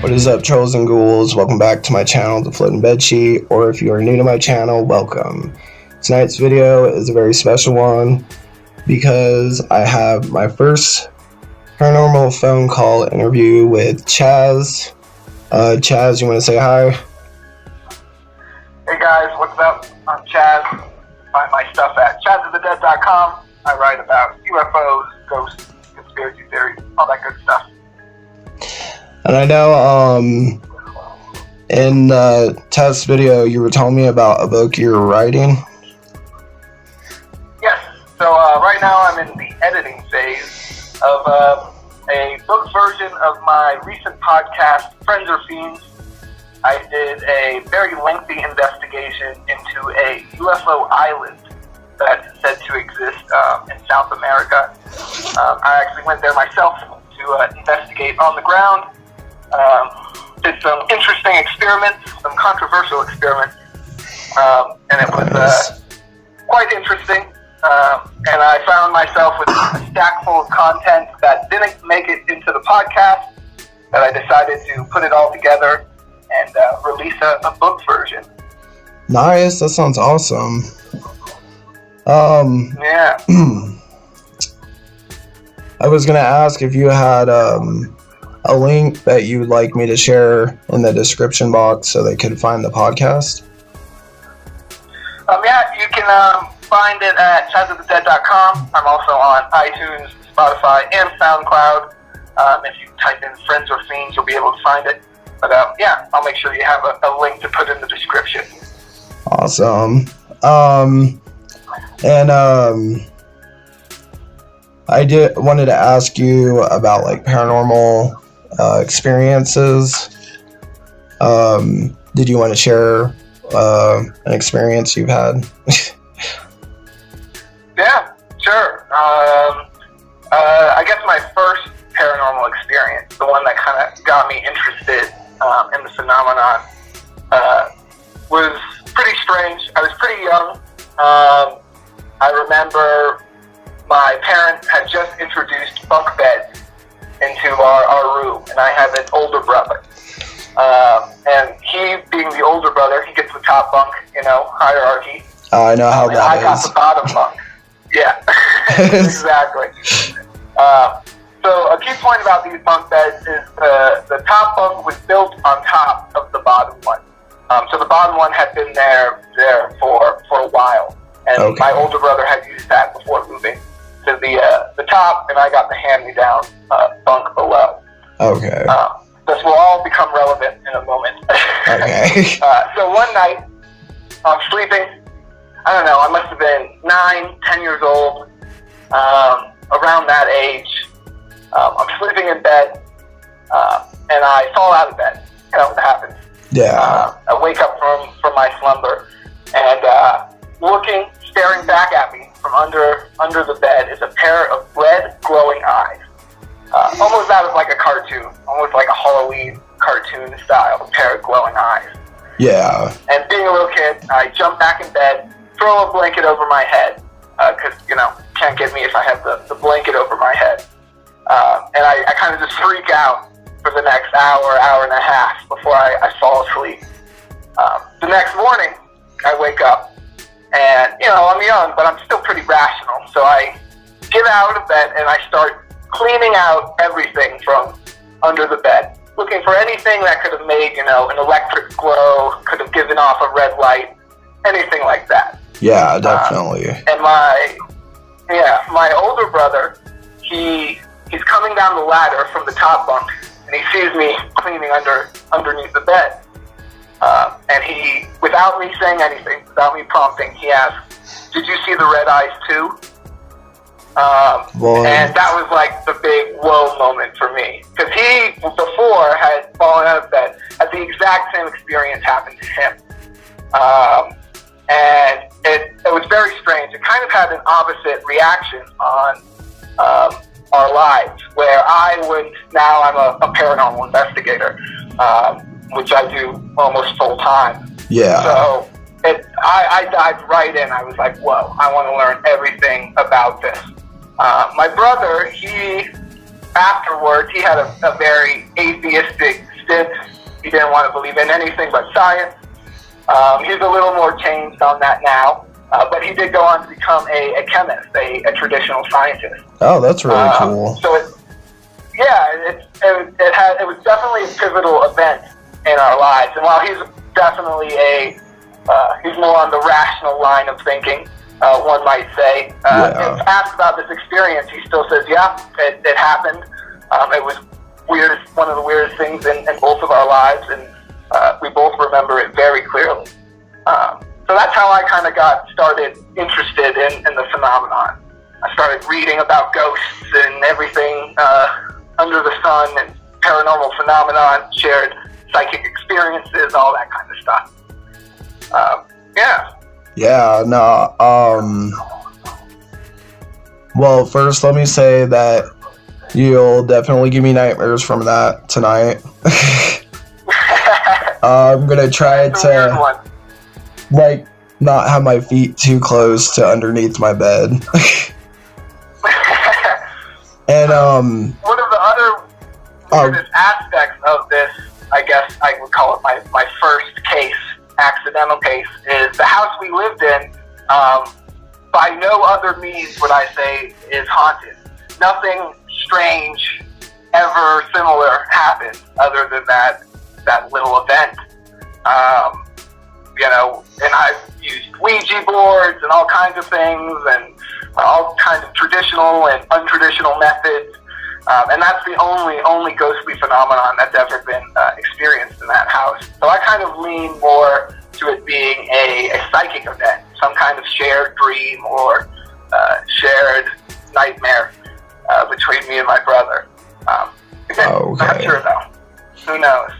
What is up, Trolls and Ghouls? Welcome back to my channel, The Floating Bedsheet, or if you are new to my channel, welcome. Tonight's video is a very special one because I have my first paranormal phone call interview with Chaz. Chaz, you want to say hi? Hey guys, what's up? I'm Chaz. Find my stuff at chazofthedead.com. I write about UFOs, ghosts, conspiracy theories, all that good stuff. And I know in the test video you were telling me about a book you were writing. Yes, so right now I'm in the editing phase of a book version of my recent podcast, Friends or Fiends. I did a very lengthy investigation into a UFO island that's said to exist in South America. I actually went there myself to investigate on the ground. Did some interesting experiments, some controversial experiments, and it was quite interesting. And I found myself with a stack full of content that didn't make it into the podcast, that I decided to put it all together and release a book version. Nice, that sounds awesome. Yeah. I was gonna ask if you had a link that you would like me to share in the description box so they could find the podcast. Yeah, you can find it at chazofthedead.com. I'm also on iTunes, Spotify, and SoundCloud. If you type in Friends or Fiends, you'll be able to find it. But yeah, I'll make sure you have a link to put in the description. Awesome. I wanted to ask you about like paranormal experiences. Did you want to share an experience you've had? Yeah, sure. I guess my first paranormal experience, the one that kind of got me interested in the phenomenon, was pretty strange. I was pretty young. I remember my parents had just introduced bunk beds into our room, and I have an older brother. And he, being the older brother, he gets the top bunk, hierarchy. I know how that I got the bottom bunk. Yeah, exactly. So a key point about these bunk beds is the top bunk was built on top of the bottom one. So the bottom one had been there for a while, and my older brother had used that before moving to the top, and I got the hand-me-down bunk below. Okay. This will all become relevant in a moment. Okay. So one night, I'm sleeping. I don't know, I must have been 9, 10 years old, around that age. I'm sleeping in bed, and I fall out of bed. You know what happens. Yeah. I wake up from my slumber, and staring back at me from under the bed is a pair of red glowing eyes. Almost out of like a cartoon, almost like a Halloween cartoon style, a pair of glowing eyes. Yeah. And being a little kid, I jump back in bed, throw a blanket over my head, because, can't get me if I have the blanket over my head. And I kind of just freak out for the next hour and a half before I fall asleep. The next morning, I wake up, and, I'm young, but I'm still pretty rational. So I get out of bed, and I start cleaning out everything from under the bed, looking for anything that could have made, an electric glow, could have given off a red light, anything like that. Yeah, definitely. And my older brother, he's coming down the ladder from the top bunk, and he sees me cleaning underneath the bed. And he, without me saying anything, without me prompting, he asks, "Did you see the red eyes too?" And that was like the big whoa moment for me, because he before had fallen out of bed, had the exact same experience happen to him, and it was very strange. It kind of had an opposite reaction on our lives, where now I'm a paranormal investigator, which I do almost full time. Yeah. So I dived right in. I was like, whoa, I want to learn everything about this. My brother, afterwards, he had a very atheistic it. He didn't want to believe in anything but science. He's a little more changed on that now, but he did go on to become a chemist, a traditional scientist. Oh, that's really cool. So it was definitely a pivotal event in our lives. And while he's definitely he's more on the rational line of thinking, one might say. If asked about this experience, he still says, yeah, it happened. It was weird, one of the weirdest things in both of our lives, and we both remember it very clearly. So that's how I kind of got started interested in the phenomenon. I started reading about ghosts and everything under the sun and paranormal phenomenon, shared psychic experiences, all that kind of stuff. Yeah, no, well, first let me say that you'll definitely give me nightmares from that tonight. I'm gonna try to, like, not have my feet too close to underneath my bed. And, one of the other weirdest aspects of this, I guess I would call it my first case, accidental case, is the house we lived in, by no other means would I say is haunted. Nothing strange ever similar happened other than that little event. And I've used Ouija boards and all kinds of things and all kinds of traditional and untraditional methods. And that's the only ghostly phenomenon that's ever been experienced in that house. So I kind of lean more to it being a psychic event, some kind of shared dream or shared nightmare between me and my brother. Okay. I'm not sure though. Who knows?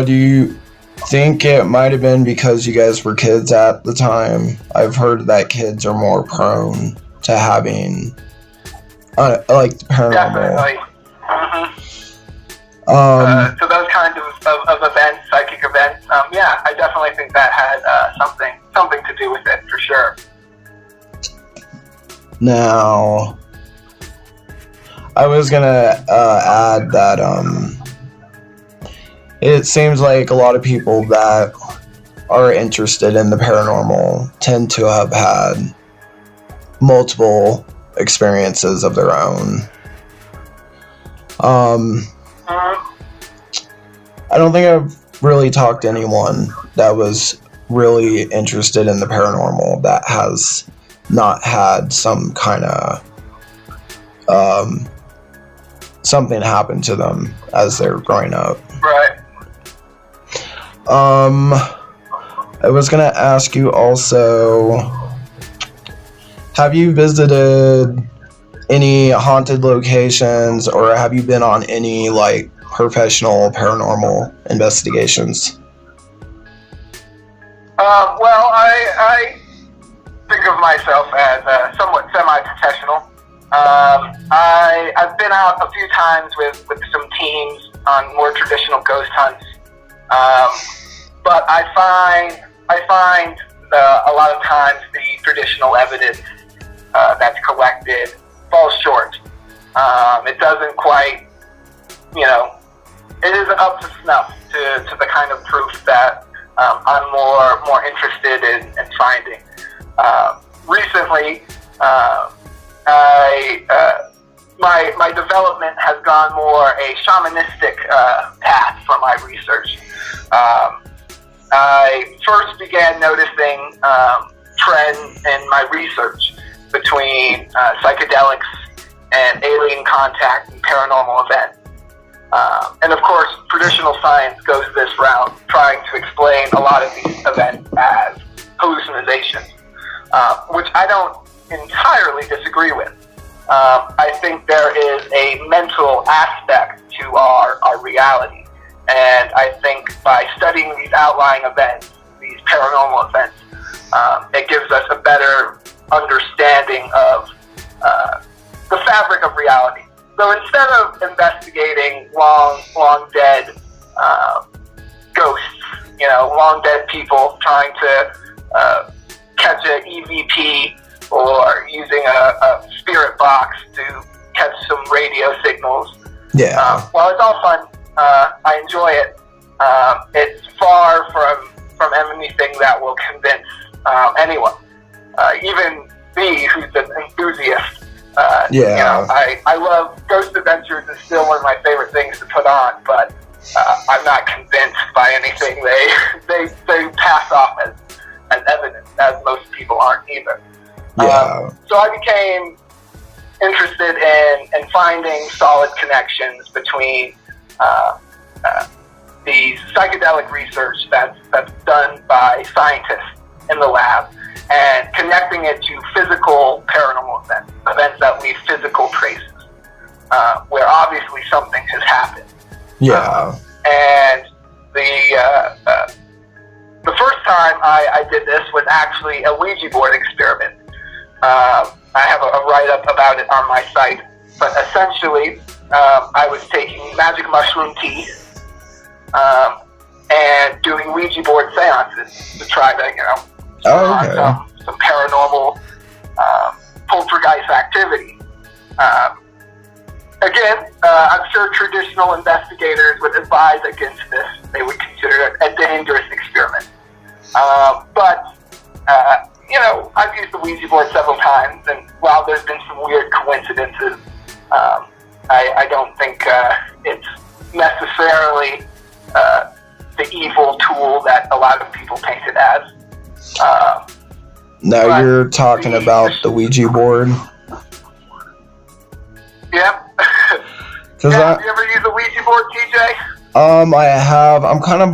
Do you think it might have been because you guys were kids at the time? I've heard that kids are more prone to having like paranormal. Definitely. So those kinds of events, psychic events, I definitely think that had something to do with it for sure. Now, I was gonna add that it seems like a lot of people that are interested in the paranormal tend to have had multiple experiences of their own. I don't think I've really talked to anyone that was really interested in the paranormal that has not had some kind of something happen to them as they're growing up. Right. I was gonna ask you also, have you visited any haunted locations, or have you been on any like professional paranormal investigations? Well, I think of myself as somewhat semi-professional. I've been out a few times with some teams on more traditional ghost hunts, but I find a lot of times the traditional evidence that's collected falls short. It doesn't quite, it isn't up to snuff to the kind of proof that I'm more interested in finding. Recently, my development has gone more a shamanistic path for my research. I first began noticing trends in my research between psychedelics and alien contact and paranormal events. And of course, traditional science goes this route, trying to explain a lot of these events as hallucinations, which I don't entirely disagree with. I think there is a mental aspect to our reality. And I think by studying these outlying events, these paranormal events, it gives us a better understanding of the fabric of reality. So instead of investigating long dead ghosts, long dead people trying to catch an EVP or using a spirit box to catch some radio signals, while it's all fun, I enjoy it. It's far from anything that will convince anyone, even me, who's an enthusiast. I love Ghost Adventures is still one of my favorite things to put on, but I'm not convinced by anything they pass off as evidence, as most people aren't either. So I became interested in finding solid connections between the psychedelic research that's done by scientists in the lab, and connecting it to physical paranormal events that leave physical traces, where obviously something has happened. And the first time I did this was actually a Ouija board experiment. I have a write-up about it on my site, but essentially I was taking magic mushroom tea and doing Ouija board seances to try to, some paranormal poltergeist activity. Again, I'm sure traditional investigators would advise against this. They would consider it a dangerous experiment. But I've used the Ouija board several times, and while there's been some weird coincidences, I don't think it's necessarily the evil tool that a lot of people paint it as. Now you're talking about the Ouija board? Yep. Have you ever used a Ouija board, TJ? I have. I'm kind of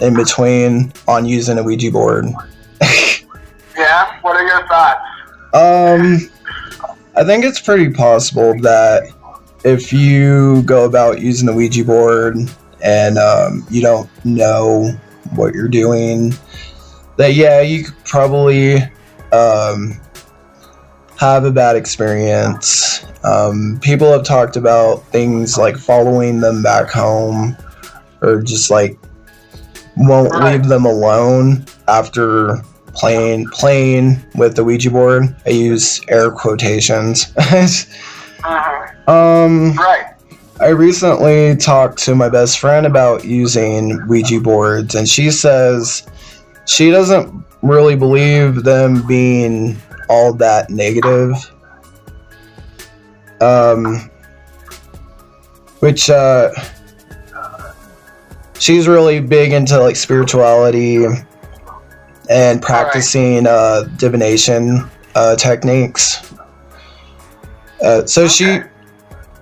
in between on using a Ouija board. Yeah? What are your thoughts? I think it's pretty possible that if you go about using the Ouija board and you don't know what you're doing, that you could probably have a bad experience. People have talked about things like following them back home, or just like won't leave them alone after playing with the Ouija board. I use air quotations. I recently talked to my best friend about using Ouija boards, and she says she doesn't really believe them being all that negative. Which she's really big into like spirituality and practicing divination techniques. So she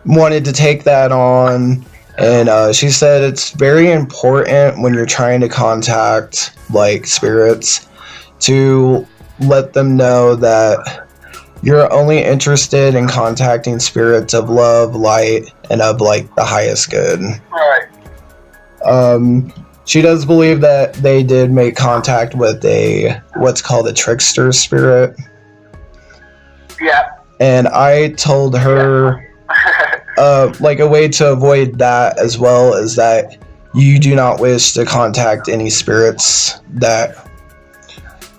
wanted to take that on, and she said it's very important when you're trying to contact like spirits to let them know that you're only interested in contacting spirits of love, light, and of like the highest good. She does believe that they did make contact with what's called a trickster spirit. And I told her like a way to avoid that as well is that you do not wish to contact any spirits that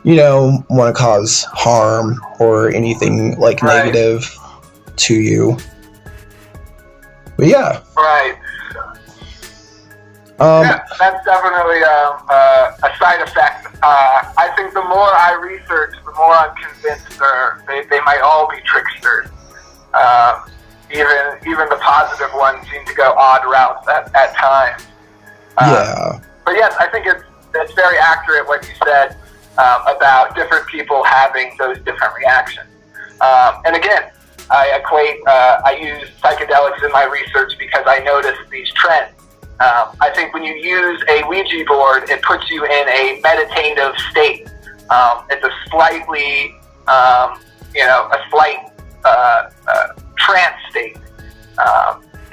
want to cause harm or anything like negative to you. But that's definitely a side effect. I think the more I research, the more I'm convinced they might all be tricksters. Even the positive ones seem to go odd routes at times. But yes, I think it's very accurate what you said about different people having those different reactions. And again, I use psychedelics in my research because I noticed these trends. I think when you use a Ouija board, it puts you in a meditative state. It's a slightly, a slight trance state.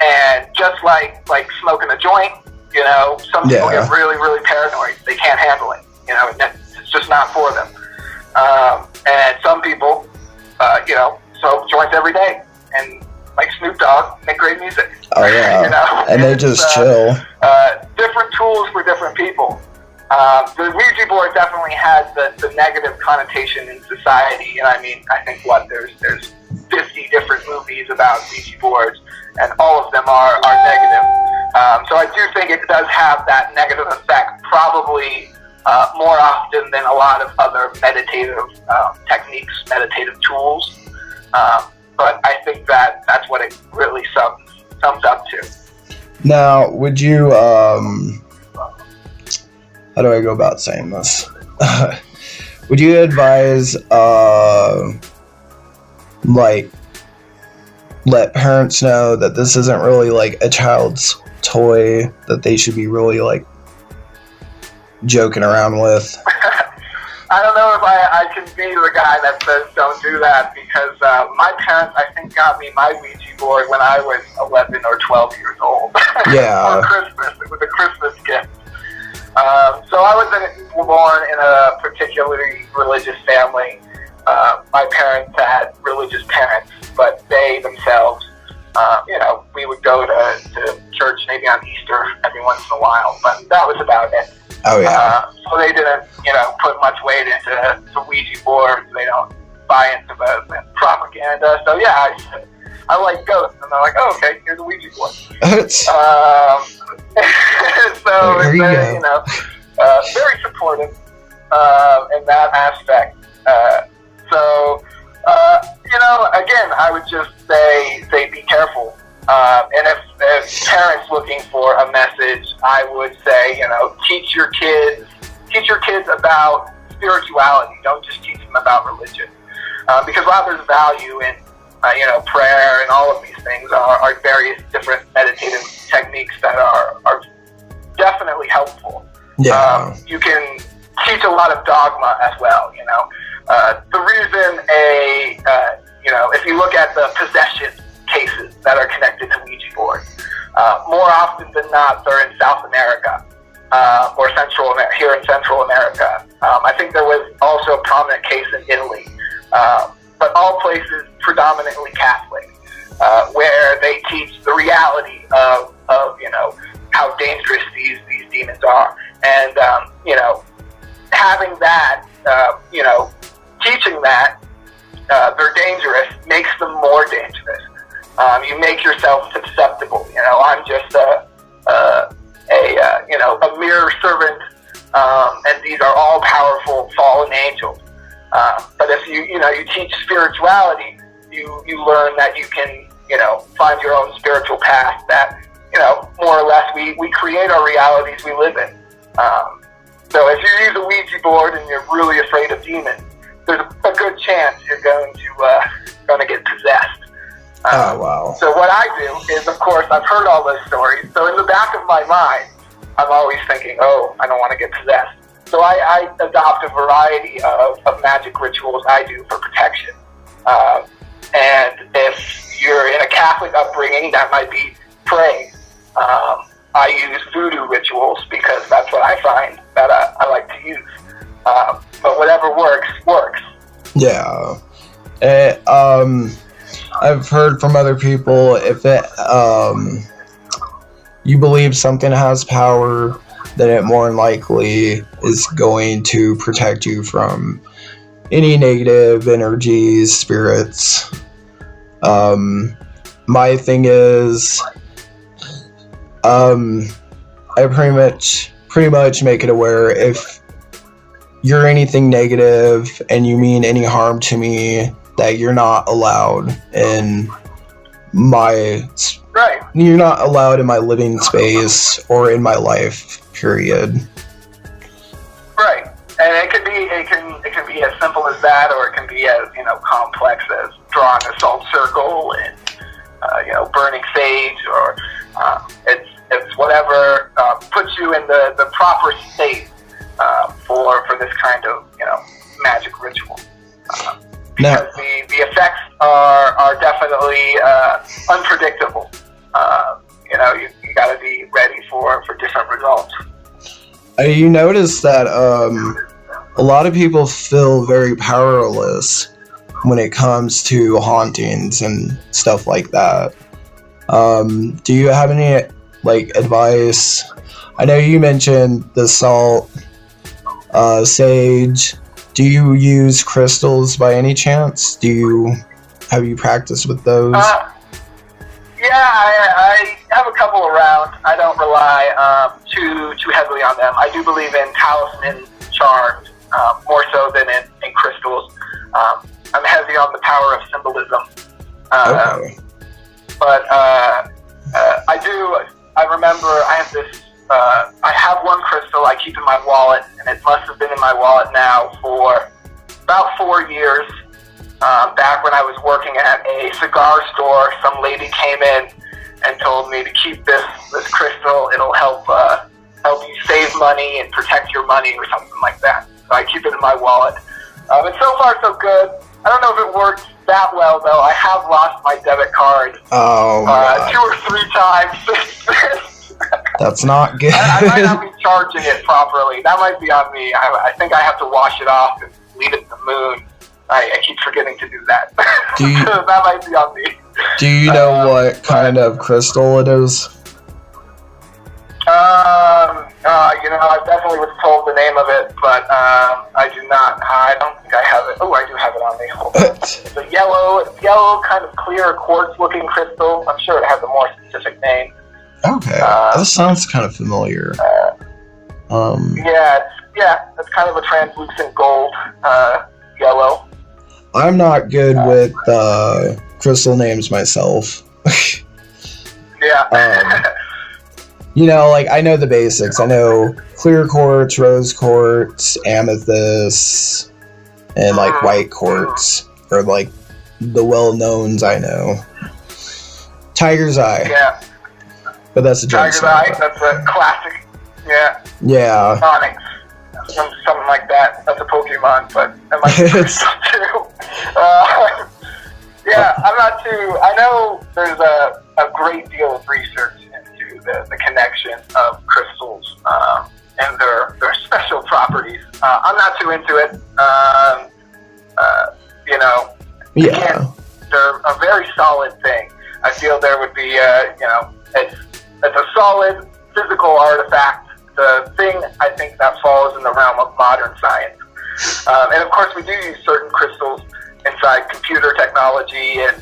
And just like smoking a joint, some people get really, really paranoid. They can't handle it. It's just not for them. And some people, smoke joints every day. And like Snoop Dogg, make great music. And they just chill. Different tools for different people. The Ouija board definitely has the negative connotation in society, and I think there's 50 different movies about Ouija boards, and all of them are negative. So I do think it does have that negative effect, probably more often than a lot of other meditative techniques, meditative tools. But I think that's what it really sums up to. Now, would you, how do I go about saying this? Would you advise, like, let parents know that this isn't really, like, a child's toy that they should be really, like, joking around with? I don't know if I can be the guy that says don't do that, because my parents, I think, got me my Ouija board when I was 11 or 12 years old. Yeah. For Christmas. It was a Christmas gift. So I wasn't born in a particularly religious family. My parents had religious parents, but they themselves, we would go to church maybe on Easter every once in a while, but that was about it. Oh, yeah. So they didn't, put much weight into the Ouija boards. They don't buy into the propaganda. So yeah, I like ghosts, and they're like, oh, okay, here's a Ouija board. So there you go. Very supportive in that aspect. Again, I would just say be careful. And if parents looking for a message, I would say, teach your kids about spirituality. Don't just teach them about religion, because while there's value in prayer and all of these things are various different meditative techniques that are definitely helpful. Yeah. You can teach a lot of dogma as well. The reason if you look at the possession cases that are connected to Ouija boards, more often than not, they're in South America or here in Central America. I think there was also a prominent case in Italy, but all places predominantly Catholic, where they teach the reality of how dangerous these demons are, and having that, teaching that they're dangerous makes them more dangerous. You make yourself susceptible. I'm just a mere servant, and these are all powerful fallen angels. But if you teach spirituality, you learn that you can find your own spiritual path. That more or less we create our realities we live in. So if you use a Ouija board and you're really afraid of demons, there's a good chance you're going to get possessed. Oh, wow. So what I do is, of course, I've heard all those stories. So in the back of my mind, I'm always thinking, oh, I don't want to get possessed. So I adopt a variety of magic rituals I do for protection. And if you're in a Catholic upbringing, that might be praying. I use voodoo rituals because that's what I find that I like to use. But whatever works. Yeah. I've heard from other people, if you believe something has power, then it more than likely is going to protect you from any negative energies, spirits. My thing is, I pretty much make it aware if you're anything negative and you mean any harm to me, that you're not allowed in my You're not allowed in my living space or in my life, period. Right. And it can be as simple as that, or it can be as complex as drawing a salt circle and burning sage, or it's whatever puts you in the proper state for this kind of magic ritual. Because the effects are definitely unpredictable. You got to be ready for different results. You notice that a lot of people feel very powerless when it comes to hauntings and stuff like that. Do you have any advice? I know you mentioned the salt, sage. Do you use crystals by any chance? Have you practiced with those? Yeah, I have a couple around. I don't rely too heavily on them. I do believe in talisman charms more so than in crystals. I'm heavy on the power of symbolism. Okay. But I remember I have this, I have one crystal I keep in my wallet, and it must have been in my wallet now for about 4 years. Back when I was working at a cigar store, some lady came in and told me to keep this crystal. It'll help you save money and protect your money or something like that. So I keep it in my wallet. And so far so good. I don't know if it works that well though. I have lost my debit card 2 or 3 times. That's not good. I might not be charging it properly. That might be on me. I think I have to wash it off and leave it in the moon. I keep forgetting to do that. So that might be on me. Do you know what kind of crystal it is? I definitely was told the name of it, but I do not. I don't think I have it. Oh, I do have it on me. Hold on. It's a yellow, kind of clear quartz-looking crystal. I'm sure it has a more specific name. Okay, that sounds kind of familiar. It's kind of a translucent gold, yellow. I'm not good with crystal names myself. I know the basics. I know clear quartz, rose quartz, amethyst, and white quartz are the well-knowns I know. Tiger's eye. Yeah. But that's a Tiger's eye. That's a classic. Yeah. Yeah. Onyx. Something like that. That's a Pokemon, but that might be crystal too. I'm not too. I know there's a great deal of research into the connection of crystals and their special properties. I'm not too into it. They're a very solid thing. I feel there would be, it's a solid physical artifact. The thing I think that falls in the realm of modern science. And of course we do use certain crystals inside computer technology and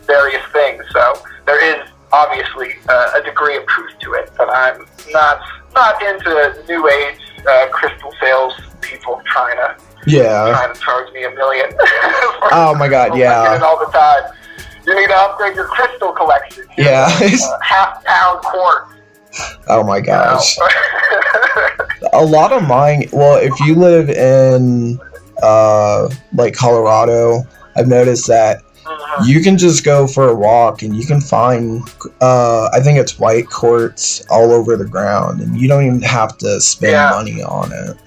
various things. So there is obviously a degree of truth to it, but I'm not into new age crystal sales people trying to charge me $1 million. Oh my god, yeah. I get it all the time. You need to upgrade your crystal collection. Yeah. Half-pound quartz. Oh my gosh. A lot of mine, if you live in Colorado, I've noticed that you can just go for a walk and you can find I think it's white quartz all over the ground, and you don't even have to spend money on it.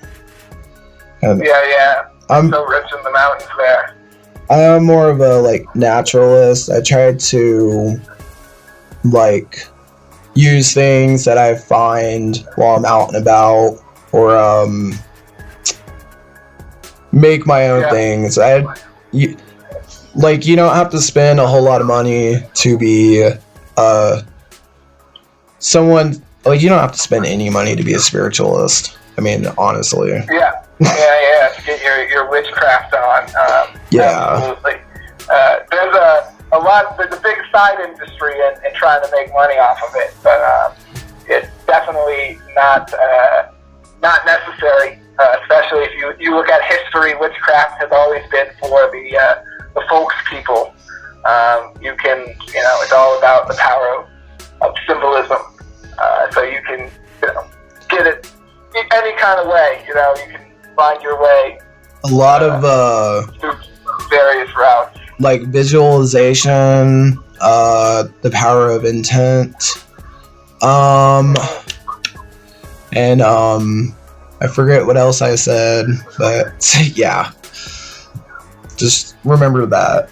And I'm so rich in the mountains there. I'm more of a naturalist. I try to use things that I find while I'm out and about, or make my own things. You don't have to spend a whole lot of money to be someone. You don't have to spend any money to be a spiritualist. I mean, honestly. Yeah. To get your witchcraft on. Absolutely. There's a big side industry in trying to make money off of it, but it's definitely not necessary. Especially if you look at history, witchcraft has always been for the folks people. It's all about the power of symbolism. So you can get it any kind of way. You can find your way. A lot of through various routes. Visualization, the power of intent, and I forget what else I said, but yeah, just remember that.